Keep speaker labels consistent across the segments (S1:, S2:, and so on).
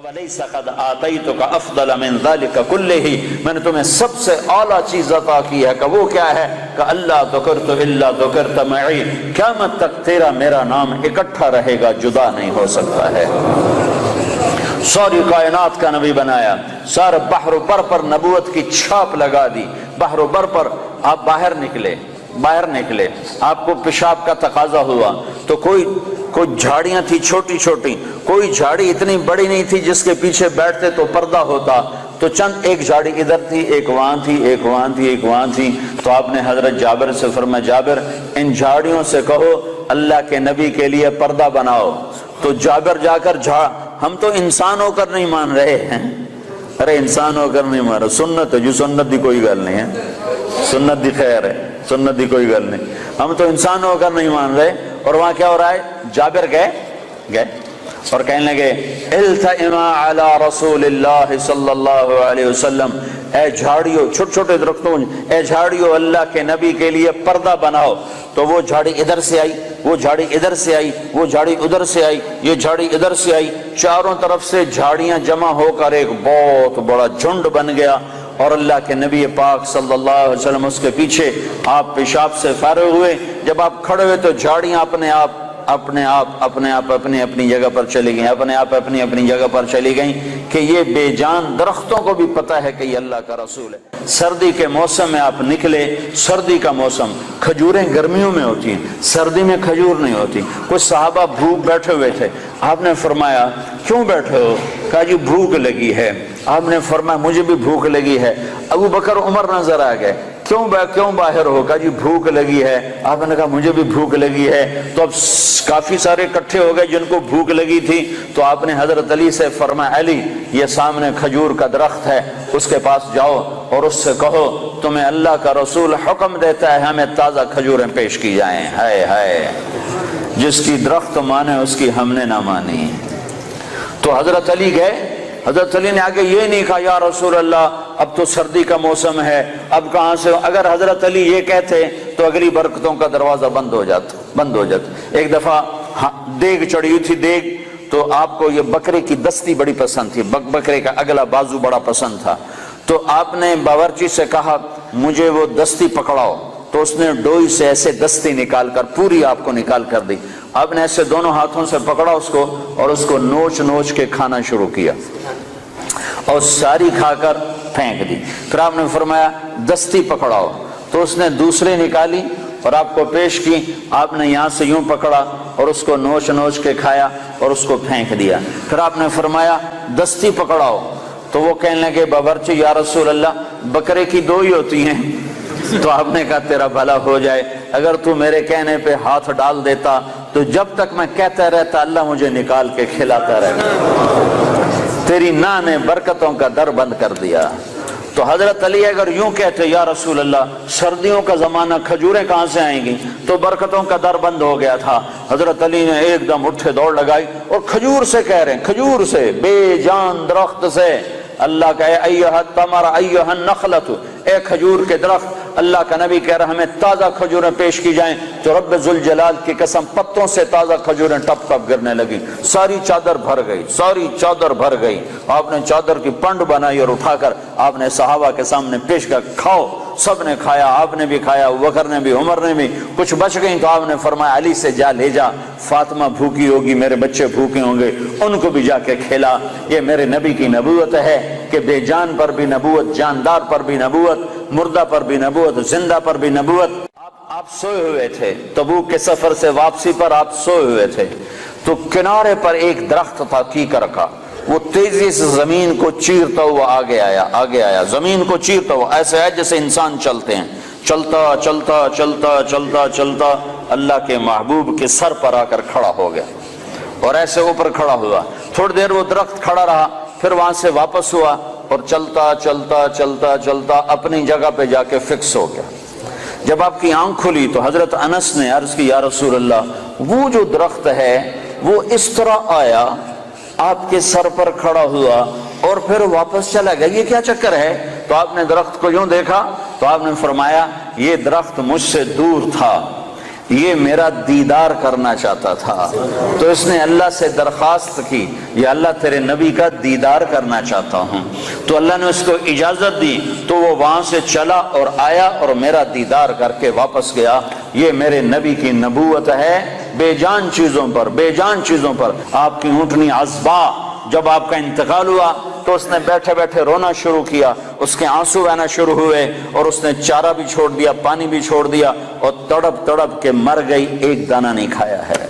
S1: وَلَيْسَ قَدْ آتَيْتُكَ أَفْضَلَ مِنْ ذَلِكَ كُلِّهِ میں نے تمہیں سب سے اعلیٰ چیز عطا کی ہے کہ وہ کیا ہے کہ اللہ ذکرت الا ذکرت معی، قیامت تک تیرا میرا نام اکٹھا رہے گا، جدا نہیں ہو سکتا ہے۔ ساری کائنات کا نبی بنایا، سارے بحر و بر پر نبوت کی چھاپ لگا دی۔ بحر و بر پر آپ باہر نکلے، آپ کو پیشاب کا تقاضا ہوا تو کوئی جھاڑیاں تھی چھوٹی چھوٹی، کوئی جھاڑی اتنی بڑی نہیں تھی جس کے پیچھے بیٹھتے تو پردہ ہوتا، تو چند ایک جھاڑی ادھر تھی، ایک وہاں تھی، ایک وہاں تھی، ایک وہاں تھی۔ تو آپ نے حضرت جابر سے فرمایا جابر ان جھاڑیوں سے کہو اللہ کے نبی کے لیے پردہ بناؤ۔ تو جابر جا کر ہم تو انسان ہو کر نہیں مان رہے ہیں، ارے انسان ہو کر نہیں مان رہے، سنت ہے جو سنت دی کوئی گل نہیں ہے، سنت دی خیر ہے، سنت دی کوئی گل نہیں، ہم تو انسان ہو کر نہیں مان رہے۔ اور وہاں کیا ہو رہا ہے، جابر گئے اور کہنے لگے التئما علی رسول اللہ صلی اللہ علیہ وسلم، اے جھاڑیوں، چھوٹے چھوٹے درختوں، اے جھاڑیوں اللہ کے نبی کے لیے پردہ بناؤ۔ تو وہ جھاڑی ادھر سے آئی، وہ جھاڑی ادھر سے آئی، وہ جھاڑی ادھر سے آئی، یہ جھاڑی ادھر سے آئی، چاروں طرف سے جھاڑیاں جمع ہو کر ایک بہت بڑا جھنڈ بن گیا۔ اور اللہ کے نبی پاک صلی اللہ علیہ وسلم اس کے پیچھے، آپ پیشاب سے فارغ ہوئے، جب آپ کھڑے ہوئے تو جھاڑیاں اپنے آپ اپنی اپنی جگہ پر چلی گئیں، اپنے آپ اپنی اپنی جگہ پر چلی گئیں، کہ یہ بے جان درختوں کو بھی پتہ ہے کہ یہ اللہ کا رسول ہے۔ سردی کے موسم میں آپ نکلے، سردی کا موسم، کھجوریں گرمیوں میں ہوتی ہیں، سردی میں کھجور نہیں ہوتی۔ کچھ صحابہ بھوک بیٹھے ہوئے تھے، آپ نے فرمایا کیوں بیٹھے ہو؟ کہا جی بھوک لگی ہے۔ آپ نے فرمایا مجھے بھی بھوک لگی ہے۔ ابو بکر عمر نظر آ گئے، کیوں باہر ہو؟ کہا جی بھوک لگی ہے۔ آپ نے کہا مجھے بھی بھوک لگی ہے۔ تو اب کافی سارے اکٹھے ہو گئے جن کو بھوک لگی تھی، تو آپ نے حضرت علی سے فرمایا علی یہ سامنے کھجور کا درخت ہے، اس کے پاس جاؤ اور اس سے کہو تمہیں اللہ کا رسول حکم دیتا ہے ہمیں تازہ کھجوریں پیش کی جائیں۔ ہائے ہائے، جس کی درخت مانے اس کی ہم نے نہ مانی۔ تو حضرت علی گئے، حضرت علی نے آگے یہ نہیں کہا یا رسول اللہ اب تو سردی کا موسم ہے، اب کہاں سے؟ اگر حضرت علی یہ کہتے تو اگلی برکتوں کا دروازہ بند ہو جاتا۔ ایک دفعہ دیگ چڑھی ہوئی تھی، دیگ تو آپ کو یہ بکرے کی دستی بڑی پسند تھی، بکرے کا اگلا بازو بڑا پسند تھا، تو آپ نے باورچی سے کہا مجھے وہ دستی پکڑاؤ، تو اس نے ڈوئی سے ایسے دستی نکال کر پوری آپ کو نکال کر دی۔ آپ نے ایسے دونوں ہاتھوں سے پکڑا اس کو اور اس کو نوچ کے کھانا شروع کیا اور ساری کھا کر پھینک دی۔ پھر آپ نے فرمایا دستی پکڑاؤ، تو اس نے دوسری نکالی اور آپ کو پیش کی۔ آپ نے یہاں سے یوں پکڑا اور اس کو نوچ کے کھایا اور اس کو پھینک دیا۔ پھر آپ نے فرمایا دستی پکڑاؤ، تو وہ کہنے لگے باورچی یا رسول اللہ بکرے کی دو ہی ہوتی ہیں۔ تو آپ نے کہا تیرا بھلا ہو جائے، اگر تو میرے کہنے پہ ہاتھ ڈال دیتا تو جب تک میں کہتا رہتا اللہ مجھے نکال کے کھلاتا رہتا، تیری نا نے برکتوں کا در بند کر دیا۔ تو حضرت علی اگر یوں کہتے یا رسول اللہ سردیوں کا زمانہ کھجوریں کہاں سے آئیں گی، تو برکتوں کا در بند ہو گیا تھا۔ حضرت علی نے ایک دم اٹھے دوڑ لگائی اور کھجور سے کہہ رہے ہیں، کھجور سے، بے جان درخت سے اللہ کا اے ایھا التمر ایھا النخلۃ، اے کھجور کے درخت، اللہ کا نبی کہہ رہا ہمیں تازہ کھجوریں پیش کی جائیں، تو رب ذوالجلال کی قسم پتوں سے تازہ کھجوریں ٹپ ٹپ گرنے لگی، ساری چادر بھر گئی۔ آپ نے چادر کی پنڈ بنائی اور اٹھا کر آپ نے صحابہ کے سامنے پیش کر کھاؤ، سب نے کھایا، آپ نے بھی کھایا، ابوبکر نے بھی، عمر نے بھی، کچھ بچ گئی تو آپ نے فرمایا علی سے جا لے جا، فاطمہ بھوکی ہوگی، میرے بچے بھوکے ہوں گے، ان کو بھی جا کے کھلا۔ یہ میرے نبی کی نبوت ہے کہ بے جان پر بھی نبوت، جاندار پر بھی نبوت، مردہ پر بھی نبوت، زندہ پر بھی نبوت۔ آپ سوئے ہوئے تھے، تبوک کے سفر سے واپسی پر آپ سوئے ہوئے تھے، تو کنارے پر ایک درخت تھا کیکر کا، وہ تیزی سے زمین کو چیرتا ہوا آگے آیا، زمین کو چیرتا ہوا، ایسے ہے جیسے انسان چلتے ہیں، چلتا اللہ کے محبوب کے سر پر آ کر کھڑا ہو گیا اور ایسے اوپر کھڑا ہوا۔ تھوڑی دیر وہ درخت کھڑا رہا، پھر وہاں سے واپس ہوا اور چلتا اپنی جگہ پہ جا کے فکس ہو گیا۔ جب آپ کی آنکھ کھلی تو حضرت انس نے عرض کی یا رسول اللہ وہ جو درخت ہے وہ اس طرح آیا، آپ کے سر پر کھڑا ہوا اور پھر واپس چلا گیا، یہ کیا چکر ہے؟ تو آپ نے درخت کو یوں دیکھا تو آپ نے فرمایا یہ درخت مجھ سے دور تھا، یہ میرا دیدار کرنا چاہتا تھا، تو اس نے اللہ سے درخواست کی یا اللہ تیرے نبی کا دیدار کرنا چاہتا ہوں، تو اللہ نے اس کو اجازت دی، تو وہ وہاں سے چلا اور آیا اور میرا دیدار کر کے واپس گیا۔ یہ میرے نبی کی نبوت ہے بے جان چیزوں پر، بے جان چیزوں پر۔ آپ کی اونٹنی عذبا جب آپ کا انتقال ہوا تو اس نے بیٹھے بیٹھے رونا شروع کیا، اس کے آنسو بہنا شروع ہوئے، اور اس نے چارہ بھی چھوڑ دیا، پانی بھی چھوڑ دیا، اور تڑپ تڑپ کے مر گئی، ایک دانہ نہیں کھایا ہے۔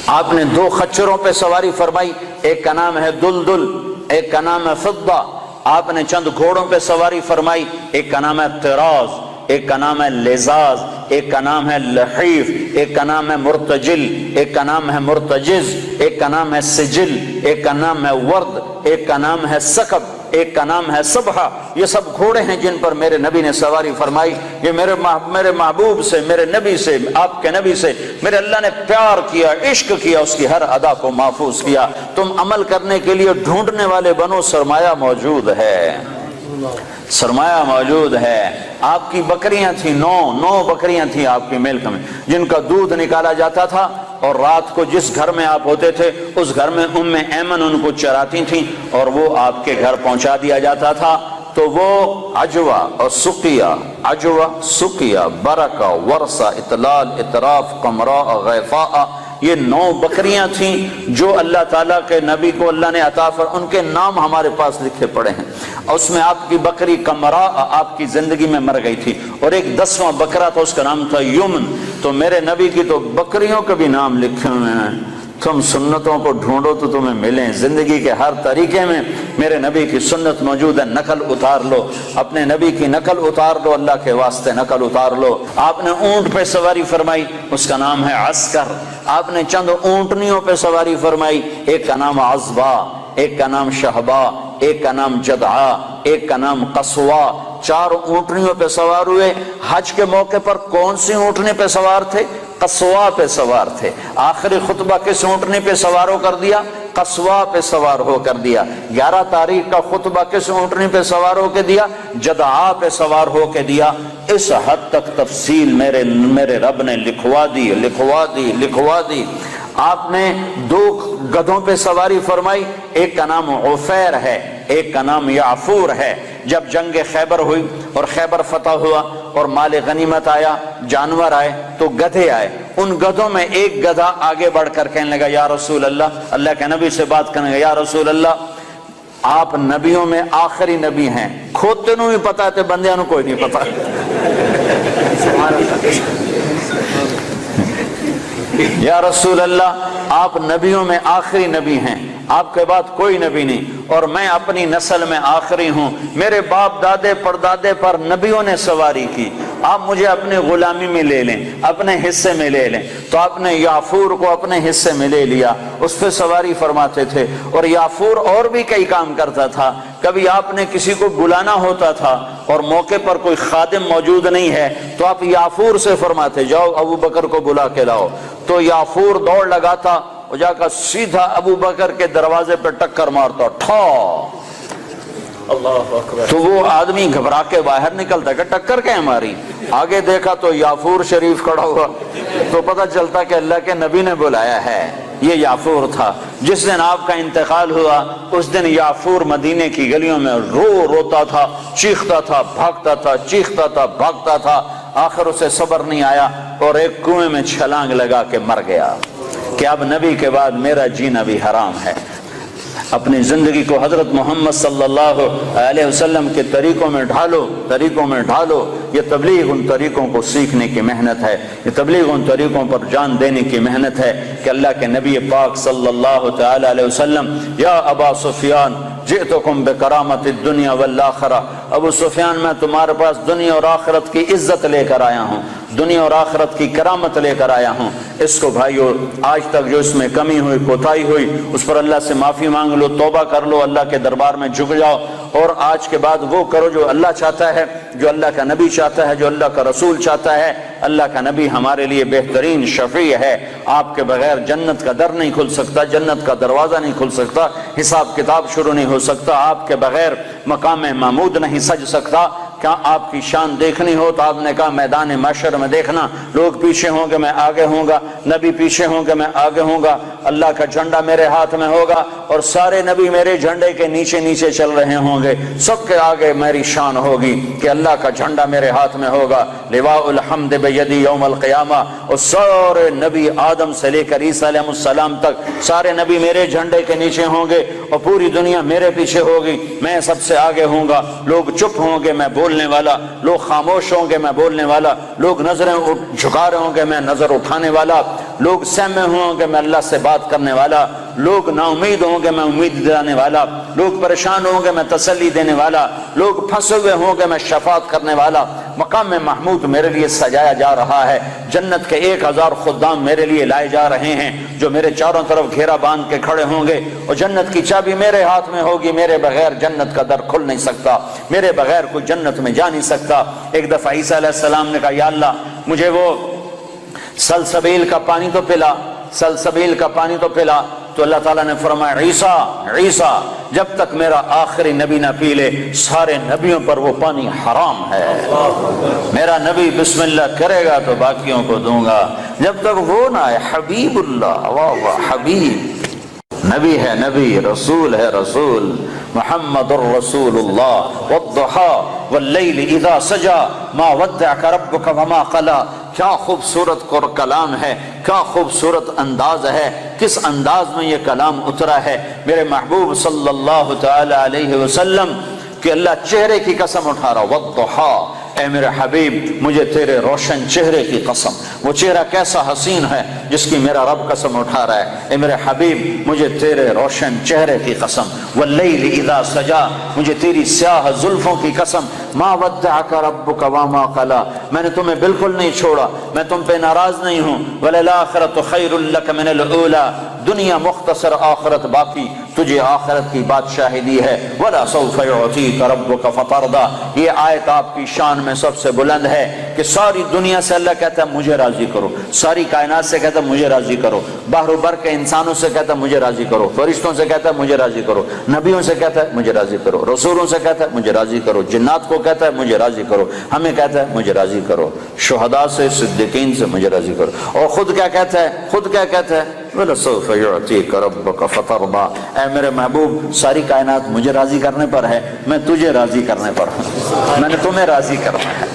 S1: آپ نے 2 خچروں پہ سواری فرمائی، ایک کا نام ہے دلدل، ایک کا نام ہے فضہ۔ آپ نے چند گھوڑوں پہ سواری فرمائی، ایک کا نام ہے طراز، ایک کا نام ہے لزاز، ایک کا نام ہے لحیف، ایک کا نام ہے مرتجل، ایک کا نام ہے مرتجز، ایک کا نام ہے سجل، ایک کا نام ہے ورد، ایک کا نام ہے سکب، ایک کا نام ہے صبحہ۔ یہ سب گھوڑے ہیں جن پر میرے نبی نے سواری فرمائی۔ یہ میرے محبوب سے، میرے نبی سے، آپ کے نبی سے میرے اللہ نے پیار کیا، عشق کیا، اس کی ہر ادا کو محفوظ کیا۔ تم عمل کرنے کے لیے ڈھونڈنے والے بنو، سرمایہ موجود ہے، سرمایہ موجود ہے۔ آپ کی بکریاں تھیں، 9 بکریاں تھیں آپ کی ملک میں، جن کا دودھ نکالا جاتا تھا، اور رات کو جس گھر میں آپ ہوتے تھے اس گھر میں ایمن ان کو چراتی تھیں، اور وہ آپ کے گھر پہنچا دیا جاتا تھا۔ تو وہ عجوہ اور سقیہ، عجوہ، سقیہ، برکہ، ورثہ، اطلال، اطراف، قمراء، غیفاء، یہ 9 بکریاں تھیں جو اللہ تعالیٰ کے نبی کو اللہ نے عطا فرمائی، ان کے نام ہمارے پاس لکھے پڑے ہیں۔ اور اس میں آپ کی بکری قمراء آپ کی زندگی میں مر گئی تھی، اور ایک 10واں بکرا تھا، اس کا نام تھا یمن۔ تو میرے نبی کی تو بکریوں کے بھی نام لکھے ہوئے ہیں۔ تم سنتوں کو ڈھونڈو تو تمہیں ملیں، زندگی کے ہر طریقے میں میرے نبی کی سنت موجود ہے، نقل اتار لو، اپنے نبی کی نقل اتار لو، اللہ کے واسطے نقل اتار لو۔ آپ نے اونٹ پہ سواری فرمائی، اس کا نام ہے عسکر۔ آپ نے چند اونٹنیوں پہ سواری فرمائی، ایک کا نام عذبا، ایک کا نام شہبا، ایک کا نام جدعا، ایک کا نام قصوا۔ 4 اونٹنیوں پہ سوار ہوئے۔ حج کے موقع پر کون سی اونٹنی پہ سوار تھے؟ قصوا پہ سوار تھے۔ آخری خطبہ کس اونٹنی پہ سوار ہو کر دیا؟ قصوا پہ سوار ہو کر دیا۔ 11 تاریخ کا خطبہ کس اونٹنی پہ سوار ہو کے دیا؟ جدعا پہ سوار ہو کے دیا۔ اس حد تک تفصیل میرے رب نے لکھوا دی۔ آپ نے 2 گدھوں پہ سواری فرمائی، ایک کا نام عفیر ہے، ایک کا نام یعفور ہے۔ جب جنگ خیبر ہوئی اور خیبر فتح ہوا اور مال غنیمت آیا، جانور آئے، تو گدھے آئے۔ ان گدھوں میں ایک گدھا آگے بڑھ کر کہنے لگا، یا رسول اللہ، اللہ کے نبی سے بات کرنے لگا، یا رسول اللہ، آپ نبیوں میں آخری نبی ہیں، کھوتے نو بھی پتا تے بندیاں نو کوئی نہیں پتا۔ یا رسول اللہ، آپ نبیوں میں آخری نبی ہیں، آپ کے بعد کوئی نبی نہیں، اور میں اپنی نسل میں آخری ہوں، میرے باپ دادے پردادے پر نبیوں نے سواری کی، آپ مجھے اپنے غلامی میں لے لیں، اپنے حصے میں لے لیں۔ تو آپ نے یافور کو اپنے حصے میں لے لیا، اس پہ سواری فرماتے تھے۔ اور یافور اور بھی کئی کام کرتا تھا۔ کبھی آپ نے کسی کو بلانا ہوتا تھا اور موقع پر کوئی خادم موجود نہیں ہے تو آپ یافور سے فرماتے، جاؤ ابو بکر کو بلا کے لاؤ۔ تو یافور دوڑ لگاتا، وہ جا کر سیدھا ابو بکر کے دروازے پہ ٹکر مارتا، ٹھا، اللہ اکبر۔ تو وہ آدمی گھبرا کے باہر نکلتا کہ ٹکر کیا ماری؟ آگے دیکھا تو یافور شریف کھڑا ہوا، تو پتہ چلتا کہ اللہ کے نبی نے بلایا ہے۔ یہ یافور تھا۔ جس دن آپ کا انتقال ہوا اس دن یافور مدینے کی گلیوں میں روتا تھا، چیختا تھا، بھاگتا تھا، چیختا تھا، بھاگتا تھا۔ آخر اسے صبر نہیں آیا اور ایک کنویں میں چھلانگ لگا کے مر گیا کہ اب نبی کے بعد میرا جینا بھی حرام ہے۔ اپنی زندگی کو حضرت محمد صلی اللہ علیہ وسلم کے طریقوں میں ڈھالو۔ یہ تبلیغ ان طریقوں کو سیکھنے کی محنت ہے، یہ تبلیغ ان طریقوں پر جان دینے کی محنت ہے کہ اللہ کے نبی پاک صلی اللہ تعالی علیہ وسلم، یا ابا سفیان جئتکم بکرامت الدنیا والآخرہ، ابو سفیان میں تمہارے پاس دنیا اور آخرت کی عزت لے کر آیا ہوں، دنیا اور آخرت کی کرامت لے کر آیا ہوں۔ اس کو بھائیو، آج تک جو اس میں کمی ہوئی، کوتاہی ہوئی، اس پر اللہ سے معافی مانگ لو، توبہ کر لو، اللہ کے دربار میں جھک جاؤ، اور آج کے بعد وہ کرو جو اللہ چاہتا ہے، جو اللہ کا نبی چاہتا ہے، جو اللہ کا رسول چاہتا ہے۔ اللہ کا نبی ہمارے لیے بہترین شفیع ہے۔ آپ کے بغیر جنت کا در نہیں کھل سکتا، جنت کا دروازہ نہیں کھل سکتا، حساب کتاب شروع نہیں ہو سکتا، آپ کے بغیر مقام محمود نہیں سج سکتا۔ کیا آپ کی شان دیکھنی ہو تو آپ نے کہا میدان محشر میں دیکھنا، لوگ پیچھے ہوں گے میں آگے ہوں گا، نبی پیچھے ہوں گے میں آگے ہوں گا، اللہ کا جھنڈا میرے ہاتھ میں ہوگا اور سارے نبی میرے جھنڈے کے نیچے نیچے چل رہے ہوں گے، سب کے آگے میری شان ہوگی کہ اللہ کا جھنڈا میرے ہاتھ میں ہوگا، لواء الحمد بیدی یوم القیامہ، اور سارے نبی آدم سے لے کر عیسیٰ علیہ السلام تک سارے نبی میرے جھنڈے کے نیچے ہوں گے اور پوری دنیا میرے پیچھے ہوگی، میں سب سے آگے ہوں گا، لوگ چپ ہوں گے میں بولنے والا، لوگ خاموش ہوں گے میں بولنے والا، لوگ نظریں جھکا رہے ہوں گے میں نظر اٹھانے والا، لوگ سہمے ہوں گے میں اللہ سے بات کرنے والا، لوگ نا امید ہوں گے میں امید دلانے والا، لوگ پریشان ہوں گے میں تسلی دینے والا، لوگ پھنسے ہوئے ہوں گے میں شفاعت کرنے والا۔ مقام محمود میرے لیے سجایا جا رہا ہے، جنت کے 1000 خدام میرے لیے لائے جا رہے ہیں جو میرے چاروں طرف گھیرا باندھ کے کھڑے ہوں گے، اور جنت کی چابی میرے ہاتھ میں ہوگی، میرے بغیر جنت کا در کھل نہیں سکتا، میرے بغیر کوئی جنت میں جا نہیں سکتا۔ ایک دفعہ عیسیٰ علیہ السلام نے کہا یا اللہ مجھے وہ سلسبیل کا پانی تو پلا، سلسبیل کا پانی تو پلا، تو اللہ تعالیٰ نے فرمایا عیسیٰ جب تک میرا آخری نبی نہ پی لے سارے نبیوں پر وہ پانی حرام ہے، میرا نبی بسم اللہ کرے گا تو باقیوں کو دوں گا، جب تک وہ نہ ہے۔ حبیب اللہ، واہ واہ، حبیب، نبی ہے نبی، رسول ہے رسول، محمد الرسول اللہ۔ والضحى واللیل اذا سجا ما ودعک ربک وما قلی، کیا خوبصورت کلام ہے، کیا خوبصورت انداز ہے، کس انداز میں یہ کلام اترا ہے میرے محبوب صلی اللہ تعالی علیہ وسلم کہ اللہ چہرے کی قسم اٹھا رہا، والضحى، اے میرے حبیب مجھے تیرے روشن چہرے کی قسم، وہ چہرہ کیسا حسین ہے جس کی میرا رب قسم اٹھا رہا ہے، اے میرے حبیب مجھے تیرے روشن چہرے کی قسم، واللیل اذا سجا، مجھے تیری سیاہ زلفوں کی قسم، ما ودعک ربک وما قلی، میں نے تمہیں بالکل نہیں چھوڑا، میں تم پہ ناراض نہیں ہوں، وللآخرۃ خیر لک من الاولی، دنیا مختصر آخرت باقی، تجھے آخرت کی بادشاہی دی ہے، ولا سوف یعطیک ربک فترضی، یہ آیت آپ کی شان میں سب سے بلند ہے کہ ساری دنیا سے اللہ کہتا ہے مجھے راضی کرو، ساری کائنات سے کہتا ہے مجھے راضی کرو، بحر و بر کے انسانوں سے کہتا ہے مجھے راضی کرو، فرشتوں سے کہتا ہے مجھے راضی کرو، نبیوں سے کہتا ہے مجھے راضی کرو، رسولوں سے کہتا ہے مجھے راضی کرو، جنات کو کہتا ہے مجھے راضی کرو، ہمیں کہتا ہے مجھے راضی کرو، شہداء سے صدیقین سے مجھے راضی کرو، اور خود کیا کہتا ہے، خود کیا کہتا ہے، وَلَسَوْفَ يُعْطِيكَ رَبُّكَ فَتَرْضَى، اے میرے محبوب ساری کائنات مجھے راضی کرنے پر ہے، میں تجھے راضی کرنے پر ہوں، میں نے تمہیں راضی کرنا ہے۔